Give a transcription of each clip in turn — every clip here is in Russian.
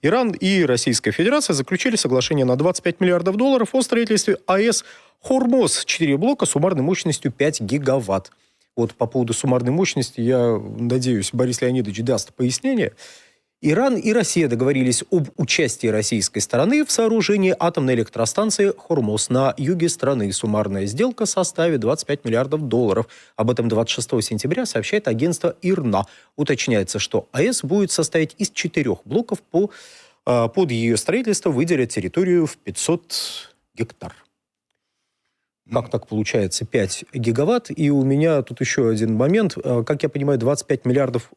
Иран и Российская Федерация заключили соглашение на 25 миллиардов долларов о строительстве АЭС «Хормоз». 4 блока суммарной мощностью 5 гигаватт. Вот по поводу суммарной мощности, я надеюсь, Борис Леонидович даст пояснение. Иран и Россия договорились об участии российской стороны в сооружении атомной электростанции «Хормоз» на юге страны. Суммарная сделка составит 25 миллиардов долларов. Об этом 26 сентября сообщает агентство ИРНА. Уточняется, что АЭС будет состоять из 4 блоков. Под ее строительство выделят территорию в 500 гектар. Как так получается 5 гигаватт? И у меня тут еще один момент. Как я понимаю, 25 миллиардов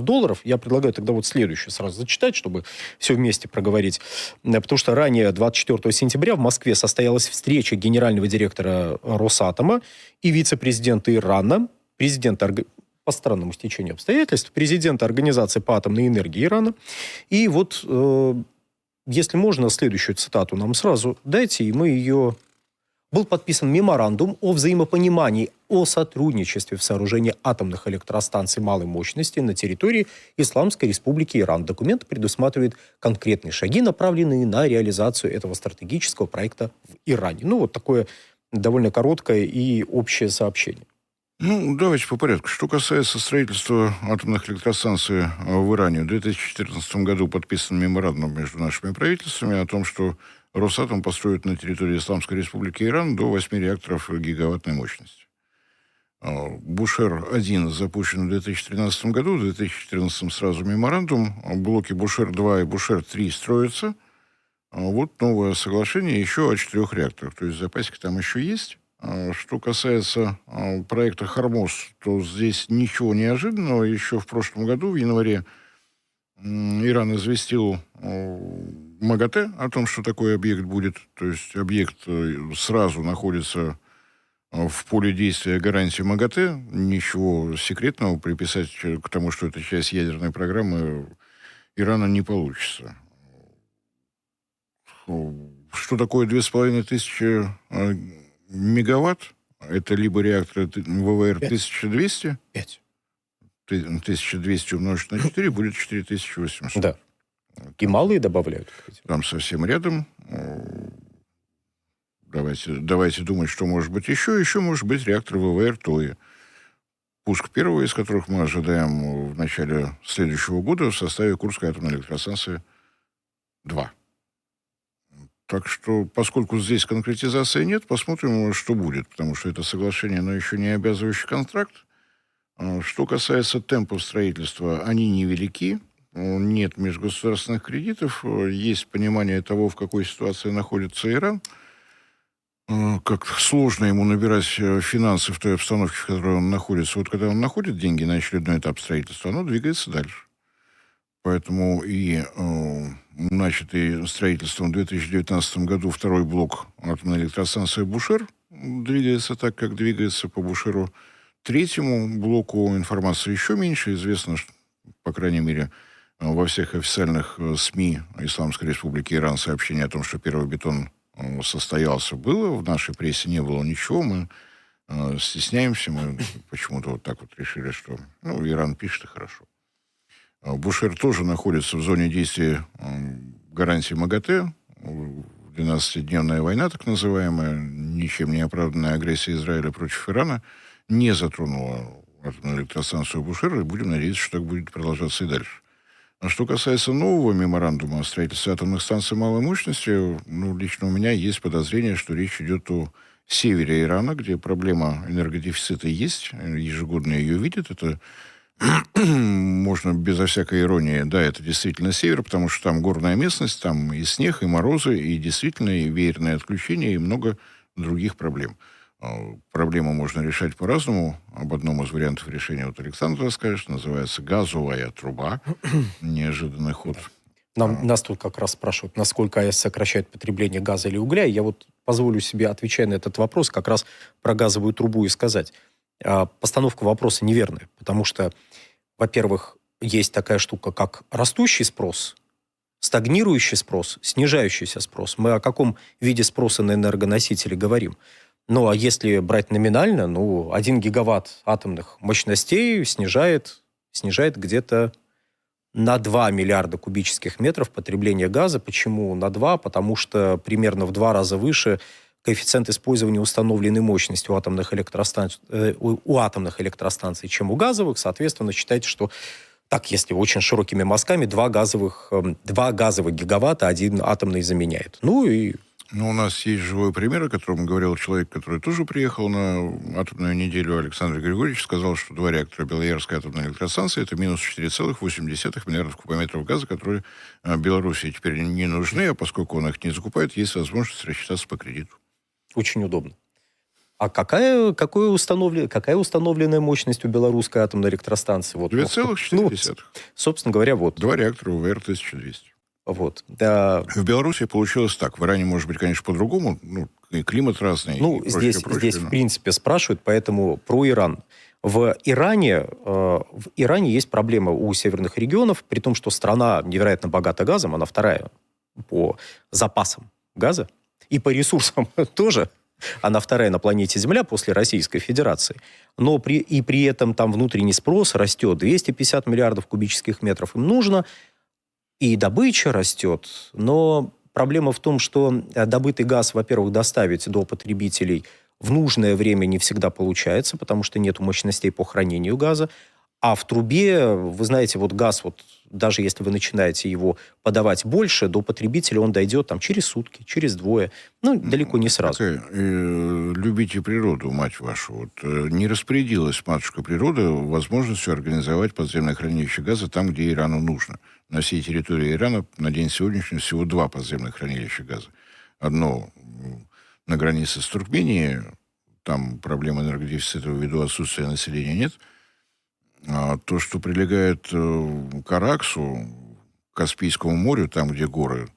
долларов. Я предлагаю тогда вот следующее сразу зачитать, чтобы все вместе проговорить. Потому что ранее, 24 сентября, в Москве состоялась встреча генерального директора Росатома и вице-президента Ирана, по странному стечению обстоятельств, президента Организации по атомной энергии Ирана. И вот, если можно, следующую цитату нам сразу дайте, и мы ее... Был подписан меморандум о взаимопонимании о сотрудничестве в сооружении атомных электростанций малой мощности на территории Исламской Республики Иран. Документ предусматривает конкретные шаги, направленные на реализацию этого стратегического проекта в Иране. Ну, вот такое довольно короткое и общее сообщение. Ну, давайте по порядку. Что касается строительства атомных электростанций в Иране, в 2014 году подписан меморандум между нашими правительствами о том, что Росатом построит на территории Исламской Республики Иран до 8 реакторов гигаваттной мощности. Бушер-1 запущен в 2013 году, в 2014 сразу меморандум. Блоки Бушер-2 и Бушер-3 строятся. Вот новое соглашение еще о 4 реакторах. То есть запасик там еще есть. Что касается проекта «Хормоз», то здесь ничего неожиданного. Еще в прошлом году, в январе, Иран известил МАГАТЭ о том, что такой объект будет. То есть объект сразу находится в поле действия гарантии МАГАТЭ. Ничего секретного приписать к тому, что это часть ядерной программы, Ирана не получится. Что такое 2500 мегаватт? Это либо реактор ВВР 1200. 5. 1200 умножить на 4 будет 4800. Да. И малые добавляют. Там совсем рядом. Давайте думать, что может быть еще. Еще может быть реактор ВВР ТОИ. Пуск первого из которых мы ожидаем в начале следующего года в составе Курской атомной электростанции 2. Так что, поскольку здесь конкретизации нет, посмотрим, что будет. Потому что это соглашение, но еще не обязывающий контракт. Что касается темпов строительства, они невелики. Нет межгосударственных кредитов. Есть понимание того, в какой ситуации находится Иран. Как сложно ему набирать финансы в той обстановке, в которой он находится. Вот когда он находит деньги на очередной этап строительства, оно двигается дальше. Поэтому и начатый строительством в 2019 году второй блок атомной электростанции «Бушер» двигается так, как двигается по «Бушеру». Третьему блоку информации еще меньше. Известно, что, по крайней мере, во всех официальных СМИ Исламской Республики Иран сообщение о том, что первый бетон состоялся, было. В нашей прессе не было ничего. Мы стесняемся. Мы почему-то вот так вот решили, что Иран пишет, и хорошо. Бушер тоже находится в зоне действия гарантии МАГАТЭ. 12-дневная война, так называемая, ничем не оправданная агрессия Израиля против Ирана, не затронула атомную электростанцию Бушер, и будем надеяться, что так будет продолжаться и дальше. А что касается нового меморандума о строительстве атомных станций малой мощности, лично у меня есть подозрение, что речь идет о севере Ирана, где проблема энергодефицита есть, ежегодно ее видят. Это можно безо всякой иронии, да, это действительно север, потому что там горная местность, там и снег, и морозы, и действительно и веерные отключения, и много других проблем. Проблему можно решать по-разному. Об одном из вариантов решения вот Александр расскажет, называется газовая труба. Неожиданный ход. Нас тут как раз спрашивают, насколько АЭС сокращает потребление газа или угля. Я вот позволю себе, отвечая на этот вопрос, как раз про газовую трубу и сказать. Постановка вопроса неверная, потому что, во-первых, есть такая штука, как растущий спрос, стагнирующий спрос, снижающийся спрос. Мы о каком виде спроса на энергоносители говорим? Ну, а если брать номинально, 1 гигаватт атомных мощностей снижает где-то на 2 миллиарда кубических метров потребления газа. Почему на 2? Потому что примерно в 2 раза выше коэффициент использования установленной мощности у атомных электростанций, чем у газовых. Соответственно, считайте, что так, если очень широкими мазками, 2 газовых гигаватта 1 атомный заменяет. Ну, у нас есть живой пример, о котором говорил человек, который тоже приехал на атомную неделю. Александр Григорьевич сказал, что 2 реактора Белоярской атомной электростанции – это минус 4,8 миллиардов кубометров газа, которые Беларуси теперь не нужны, а поскольку он их не закупает, есть возможность рассчитаться по кредиту. Очень удобно. А какая установленная мощность у белорусской атомной электростанции? 2,4. Собственно говоря, 2 реактора УВР-1200. Да. В Беларуси получилось так. В Иране, может быть, конечно, по-другому. И климат разный. Здесь, в принципе, спрашивают, поэтому про Иран. В Иране есть проблема у северных регионов, при том, что страна невероятно богата газом, она вторая по запасам газа и по ресурсам тоже. Она вторая на планете Земля после Российской Федерации. Но при этом там внутренний спрос растет. 250 миллиардов кубических метров им нужно. И добыча растет. Но проблема в том, что добытый газ, во-первых, доставить до потребителей в нужное время не всегда получается, потому что нет мощностей по хранению газа. А в трубе, вы знаете, газ, даже если вы начинаете его подавать больше, до потребителя он дойдет через сутки, через 2. Далеко не сразу. Любите природу, мать вашу. Не распорядилась матушка природа возможностью организовать подземное хранилище газа там, где Ирану нужно. На всей территории Ирана на день сегодняшний всего 2 подземных хранилища газа. Одно на границе с Туркменией, там проблем энергодефицита ввиду отсутствия населения нет. А то, что прилегает к Араксу, к Каспийскому морю, там, где горы,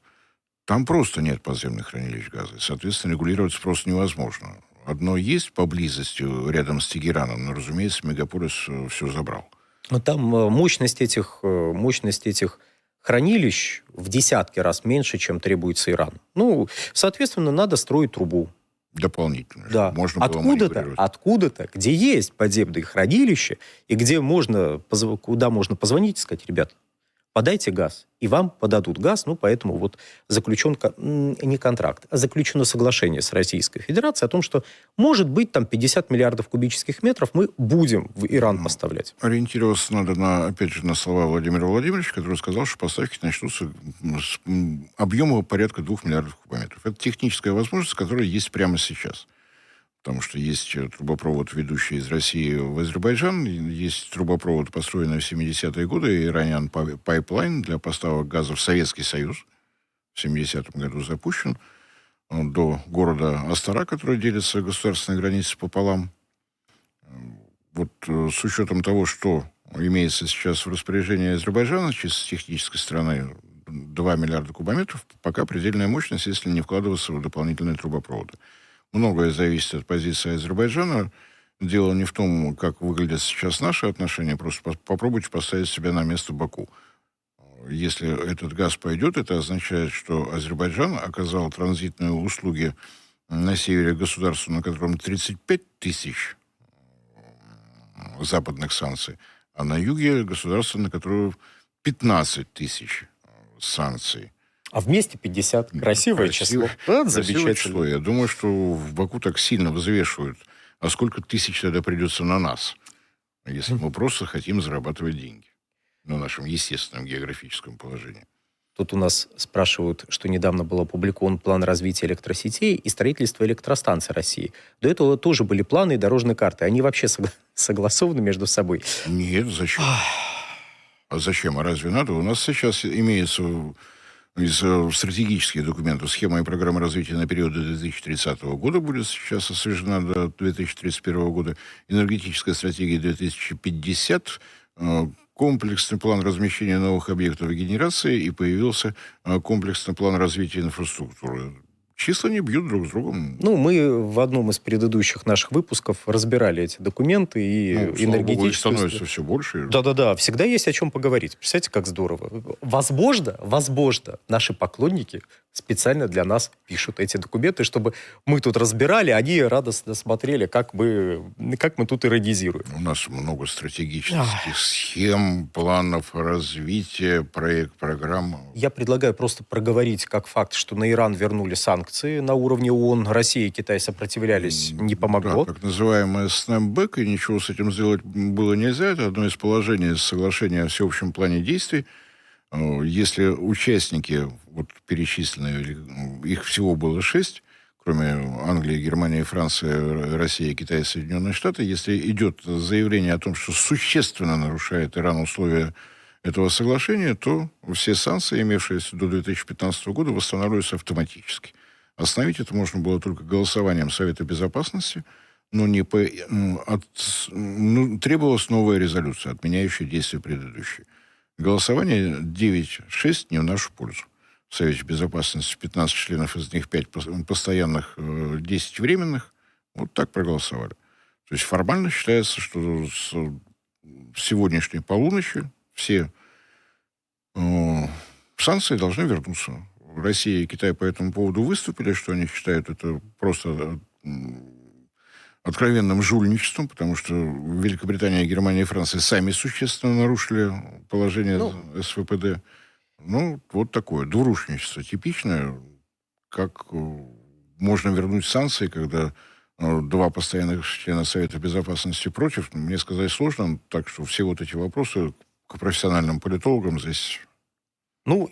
там просто нет подземных хранилищ газа. Соответственно, регулировать спрос невозможно. Одно есть поблизости, рядом с Тегераном, но, разумеется, мегаполис все забрал. Но там мощность этих хранилищ в десятки раз меньше, чем требуется Ирану. Соответственно, надо строить трубу. Дополнительно. Да. Можно было Откуда-то, где есть подземные хранилища, и куда можно позвонить и сказать: ребят, подайте газ, и вам подадут газ. Поэтому заключен не контракт, а заключено соглашение с Российской Федерацией о том, что, может быть, 50 миллиардов кубических метров мы будем в Иран поставлять. Ориентироваться надо, опять же, на слова Владимира Владимировича, который сказал, что поставки начнутся с объема порядка 2 миллиардов кубометров. Это техническая возможность, которая есть прямо сейчас. Потому что есть трубопровод, ведущий из России в Азербайджан, есть трубопровод, построенный в 70-е годы, Iranian Pipeline для поставок газа в Советский Союз. В 70-м году запущен до города Астара, который делится государственной границей пополам. С учетом того, что имеется сейчас в распоряжении Азербайджана, чисто с технической стороны, 2 миллиарда кубометров, пока предельная мощность, если не вкладываться в дополнительные трубопроводы. Многое зависит от позиции Азербайджана. Дело не в том, как выглядят сейчас наши отношения, просто попробуйте поставить себя на место Баку. Если этот газ пойдет, это означает, что Азербайджан оказал транзитные услуги на севере государства, на котором 35 тысяч западных санкций, а на юге государство, на которое 15 тысяч санкций. А вместе 50. Красивое число. Красивое число. Я думаю, что в Баку так сильно взвешивают. А сколько тысяч тогда придется на нас, если мы просто хотим зарабатывать деньги на нашем естественном географическом положении? Тут у нас спрашивают, что недавно был опубликован план развития электросетей и строительства электростанций России. До этого тоже были планы и дорожные карты. Они вообще согласованы между собой? Нет, зачем? А зачем? А разве надо? У нас сейчас имеется из стратегических документов схема и программа развития на период до 2030 года будет сейчас освежена до 2031 года. Энергетическая стратегия 2050, комплексный план размещения новых объектов генерации, и появился комплексный план развития инфраструктуры. Числа не бьют друг с другом. Мы в одном из предыдущих наших выпусков разбирали эти документы и энергетическую... становится все больше. Да-да-да, всегда есть о чем поговорить. Представляете, как здорово. Возможно, наши поклонники специально для нас пишут эти документы, чтобы мы тут разбирали, они радостно смотрели, как мы тут иронизируем. У нас много стратегических схем, планов развития, программ. Я предлагаю просто проговорить как факт, что на Иран вернули санкции на уровне ООН. Россия и Китай сопротивлялись, не помогло. Да, так называемый снэпбэк, и ничего с этим сделать было нельзя. Это одно из положений соглашения о всеобщем плане действий. Если участники, вот перечисленные, их всего было 6, кроме Англии, Германии, Франции, России, Китая и Соединенных Штатов, если идет заявление о том, что существенно нарушает Иран условия этого соглашения, то все санкции, имевшиеся до 2015 года, восстанавливаются автоматически. Остановить это можно было только голосованием Совета Безопасности, но требовалась новая резолюция, отменяющая действия предыдущие. Голосование 9-6 не в нашу пользу. В Совете Безопасности 15 членов, из них 5 постоянных, 10 временных. Вот так проголосовали. То есть формально считается, что с сегодняшней полуночи все санкции должны вернуться. Россия и Китай по этому поводу выступили, что они считают это просто откровенным жульничеством, потому что Великобритания, Германия и Франция сами существенно нарушили положение СВПД. Вот такое двурушничество типичное. Как можно вернуть санкции, когда 2 постоянных члена Совета Безопасности против? Мне сказать сложно, так что все вот эти вопросы к профессиональным политологам здесь.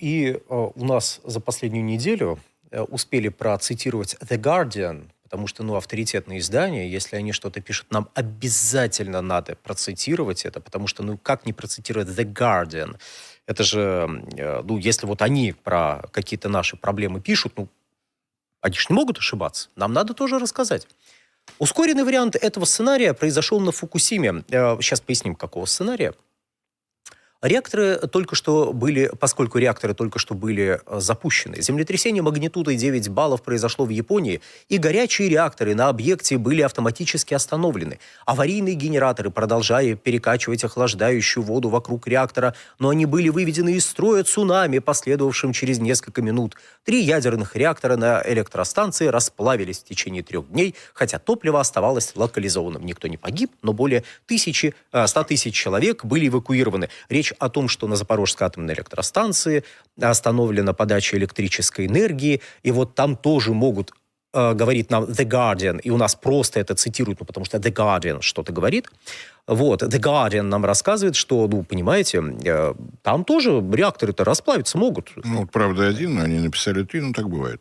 И у нас за последнюю неделю успели процитировать The Guardian, потому что, авторитетные издания, если они что-то пишут, нам обязательно надо процитировать это, потому что, как не процитировать The Guardian? Это же, если вот они про какие-то наши проблемы пишут, они же не могут ошибаться. Нам надо тоже рассказать. Ускоренный вариант этого сценария произошел на Фукусиме. Сейчас поясним, какого сценария. Поскольку реакторы только что были запущены, землетрясение магнитудой 9 баллов произошло в Японии, и горячие реакторы на объекте были автоматически остановлены. Аварийные генераторы продолжали перекачивать охлаждающую воду вокруг реактора, но они были выведены из строя цунами, последовавшим через несколько минут. 3 ядерных реактора на электростанции расплавились в течение 3 дней, хотя топливо оставалось локализованным. Никто не погиб, но более 100 тысяч человек были эвакуированы. Речь о том, что на Запорожской атомной электростанции остановлена подача электрической энергии, и вот там тоже могут, говорит нам The Guardian, и у нас просто это цитируют, потому что The Guardian что-то говорит. The Guardian нам рассказывает, что, понимаете, там тоже реакторы-то расплавиться могут. Правда, 1, но они написали 3, так бывает.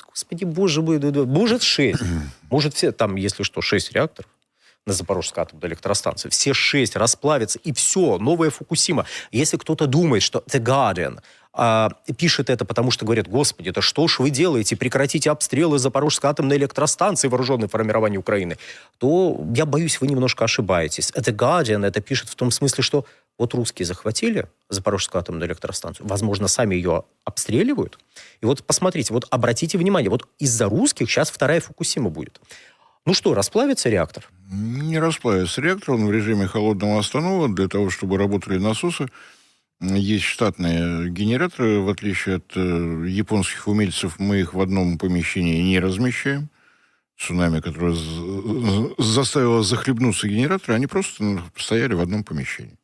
Господи, боже мой, может 6. Может все, там, если что, 6 реакторов на Запорожской атомной электростанции. Все 6 расплавятся, и все, новая Фукусима. Если кто-то думает, что The Guardian пишет это, потому что говорят: господи, это что ж вы делаете, прекратите обстрелы Запорожской атомной электростанции, вооруженной формирования Украины, то, я боюсь, вы немножко ошибаетесь. The Guardian это пишет в том смысле, что вот русские захватили Запорожскую атомную электростанцию, возможно, сами ее обстреливают. И вот посмотрите, вот обратите внимание, вот из-за русских сейчас 2-я Фукусима будет. Расплавится реактор? Не расплавится реактор, он в режиме холодного останова. Для того, чтобы работали насосы, есть штатные генераторы. В отличие от японских умельцев, мы их в одном помещении не размещаем. Цунами, которое заставило захлебнуться генераторы, они просто стояли в одном помещении.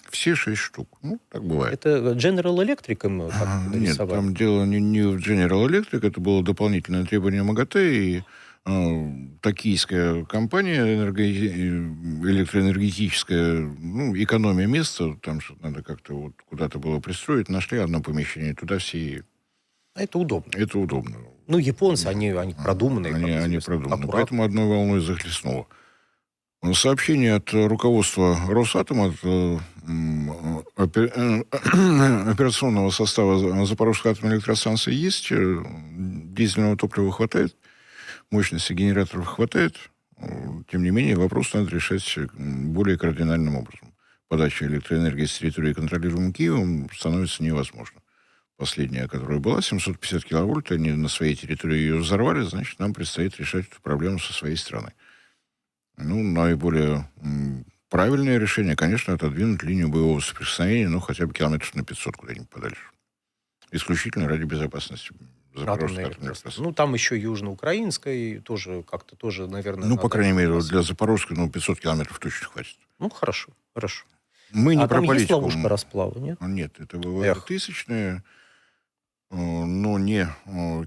Все 6 штук. Так бывает. Это General Electric им так Нет, там дело не в General Electric, это было дополнительное требование МАГАТЭ, и токийская компания электроэнергетическая, экономия места, там что надо как-то куда-то было пристроить, нашли одно помещение, туда все. Это удобно. Это удобно. Японцы, они продуманные. Они продуманные. Поэтому одной волной захлестнуло. Сообщение от руководства Росатома, от операционного состава Запорожской атомной электростанции есть. Дизельного топлива хватает. Мощности генераторов хватает. Тем не менее, вопрос надо решать более кардинальным образом. Подача электроэнергии с территории, контролируемой Киевом, становится невозможно. Последняя, которая была, 750 киловольт, они на своей территории ее взорвали, значит, нам предстоит решать эту проблему со своей стороны. Наиболее правильное решение, конечно, отодвинуть линию боевого соприкосновения, хотя бы километров на 500 куда-нибудь подальше. Исключительно ради безопасности Запорожская Атомная атомная электростанция. электростанция. Ну, там еще южноукраинская, тоже как-то тоже, наверное, Ну, по надо крайней мере, вот согласиться. для Запорожской, 500 километров точно хватит. Ну, хорошо, хорошо. Мы не А про там есть политику. ловушка расплава, нет? Нет, это ВВР Эх, тысячные, но не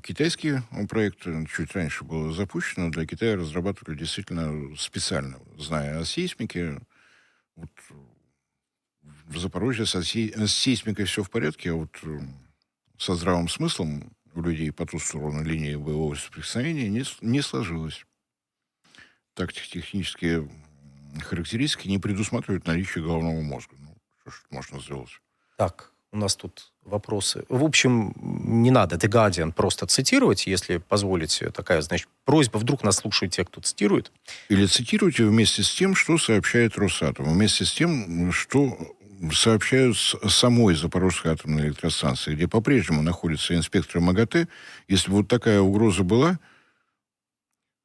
китайский проект. Чуть раньше было запущено. Для Китая разрабатывали действительно специально, зная о сейсмике. Вот в Запорожье с сейсмикой все в порядке, а вот со здравым смыслом у людей по ту сторону линии боевого соприкосновения не сложилось. Тактико-технические характеристики не предусматривают наличие головного мозга. Ну, что ж можно сделать? так, у нас тут вопросы. В общем, не надо The Guardian просто цитировать, если позволите. Такая, значит, просьба. Вдруг нас слушают те, кто цитирует. Или цитируйте вместе с тем, что сообщает Росатом, вместе с тем, что сообщают с самой Запорожской атомной электростанции, где по-прежнему находится инспектор МАГАТЭ. Если бы вот такая угроза была,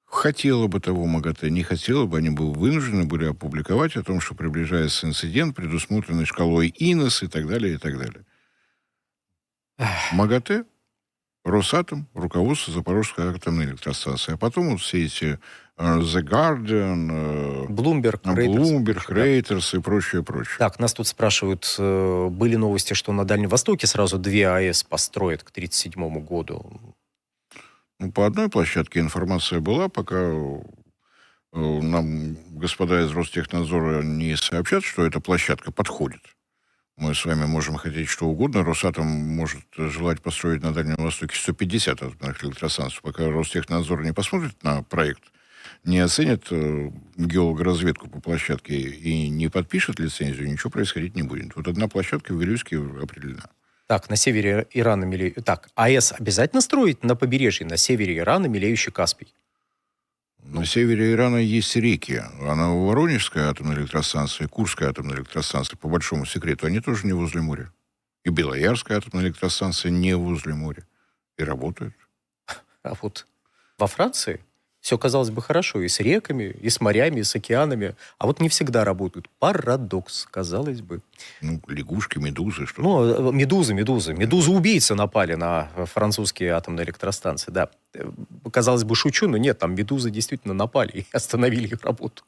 хотела бы того МАГАТЭ, не хотела бы, они бы вынуждены были опубликовать о том, что приближается инцидент, предусмотренный шкалой ИНОС и так далее, и так далее. МАГАТЭ, Росатом, руководство Запорожской атомной электростанции. А потом вот все эти The Guardian, Bloomberg, Bloomberg, да. Reuters и прочее, прочее. Так, нас тут спрашивают, были новости, что на Дальнем Востоке сразу 2 АЭС построят к 1937 году. Ну, по одной площадке информация была, пока нам господа из Ростехнадзора не сообщат, что эта площадка подходит. Мы с вами можем хотеть что угодно. Росатом может желать построить на Дальнем Востоке 150 атомных электростанций. Пока Ростехнадзор не посмотрит на проект, не оценит геологоразведку по площадке и не подпишет лицензию, ничего происходить не будет. Вот одна площадка в Вилюйске определена. Так, на севере Ирана Так, АЭС обязательно строить на побережье, на севере Ирана, мелеющий Каспий? На севере Ирана есть реки. Она Воронежская атомная электростанция, Курская атомная электростанция, по большому секрету, они тоже не возле моря. И Белоярская атомная электростанция не возле моря. И работают. А вот во Франции все, казалось бы, хорошо. И с реками, и с морями, и с океанами. А вот не всегда работают. Парадокс, казалось бы. Ну, лягушки, медузы, что-то. Ну, медузы. Медузы-убийцы напали на французские атомные электростанции, да. Казалось бы, шучу, но нет, там медузы действительно напали и остановили их работу.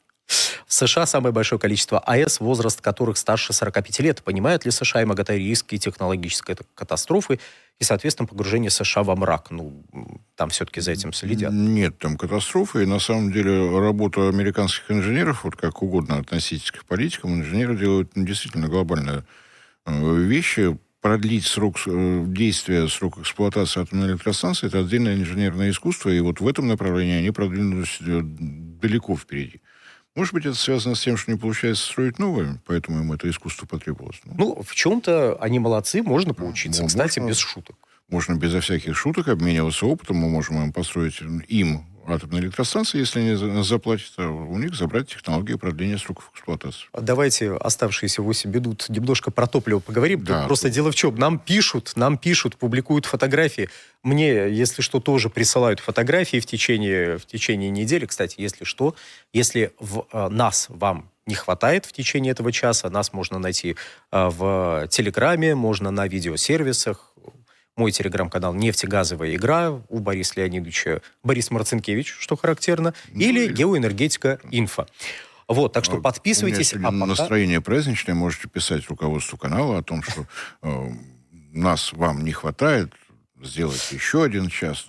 В США самое большое количество АЭС, возраст которых старше 45 лет. Понимают ли США и МАГАТЭ риски технологической катастрофы и, соответственно, погружение США во мрак? Ну, там все-таки за этим следят. Нет там катастрофы. И на самом деле работа американских инженеров, вот как угодно относитесь к политикам, инженеры делают действительно глобальные вещи. Продлить срок действия, срок эксплуатации атомной электростанции – это отдельное инженерное искусство. И вот в этом направлении они продвинулись далеко впереди. Может быть, это связано с тем, что не получается строить новые, поэтому им это искусство потребовалось. Ну, в чем-то они молодцы, можно поучиться. Ну, Кстати, можно. без шуток. Можно безо всяких шуток обмениваться опытом. Мы можем им построить атомные электростанции, если они заплатят, а у них забрать технологии продления сроков эксплуатации. Давайте оставшиеся 8 минут немножко про топливо поговорим. Да, Тут просто дело в чем? Нам пишут, публикуют фотографии. Мне, если что, тоже присылают фотографии в течение недели. Кстати, если что, если вам не хватает в течение этого часа, нас можно найти в Телеграме, можно на видеосервисах. Мой телеграм-канал «Нефтегазовая игра» у Бориса Леонидовича Борис Марцинкевич, что характерно, или «Геоэнергетика Инфо». Вот, так что подписывайтесь. У меня настроение праздничное, можете писать руководству канала о том, что вам не хватает, сделать еще один час.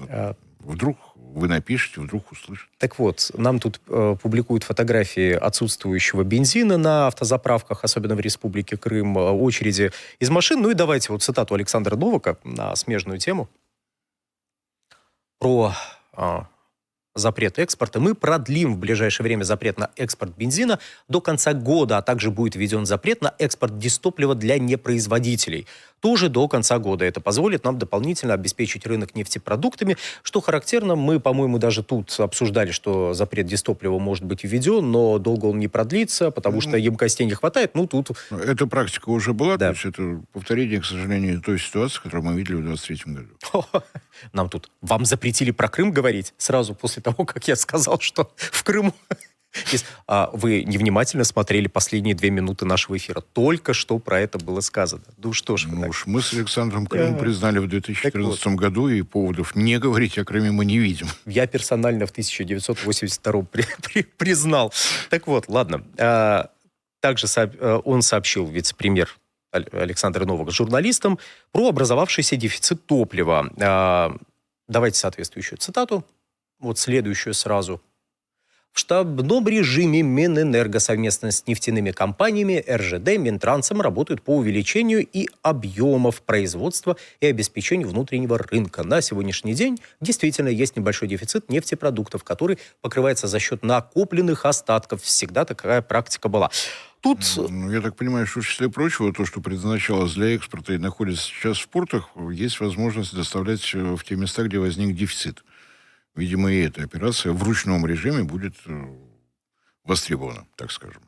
Вдруг вы напишите, вдруг услышите. Так вот, нам тут публикуют фотографии отсутствующего бензина на автозаправках, особенно в Республике Крым, очереди из машин. Ну и давайте вот цитату Александра Новака на смежную тему про запрет экспорта. Мы продлим в ближайшее время запрет на экспорт бензина до конца года, а также будет введен запрет на экспорт дизтоплива для непроизводителей. Тоже до конца года. Это позволит нам дополнительно обеспечить рынок нефтепродуктами. Что характерно, мы, по-моему, даже тут обсуждали, что запрет дизтоплива может быть введен, но долго он не продлится, потому что емкостей не хватает. Ну, тут... Эта практика уже была, Да. то есть это повторение, к сожалению, той ситуации, которую мы видели в 2023 году. Нам тут... Вам запретили про Крым говорить сразу после того, как я сказал, что в Крыму Вы невнимательно смотрели последние 2 минуты нашего эфира. Только что про это было сказано. Ну что ж вы Ну так. уж мы с Александром Крымом Да. признали в 2014 году, и поводов не говорить о Крыме мы не видим. Я персонально в 1982 признал. Так вот, ладно. Также он сообщил, вице-премьер Александр Новак, журналистам про образовавшийся дефицит топлива. Давайте соответствующую цитату. Вот следующую сразу. В штабном режиме Минэнерго совместно с нефтяными компаниями РЖД, Минтрансом работают по увеличению и объемов производства и обеспечению внутреннего рынка. На сегодняшний день действительно есть небольшой дефицит нефтепродуктов, который покрывается за счет накопленных остатков. Всегда такая практика была. Тут... Ну, я так понимаю, что в числе прочего, то, что предназначалось для экспорта и находится сейчас в портах, есть возможность доставлять в те места, где возник дефицит. Видимо, и эта операция в ручном режиме будет востребована, так скажем.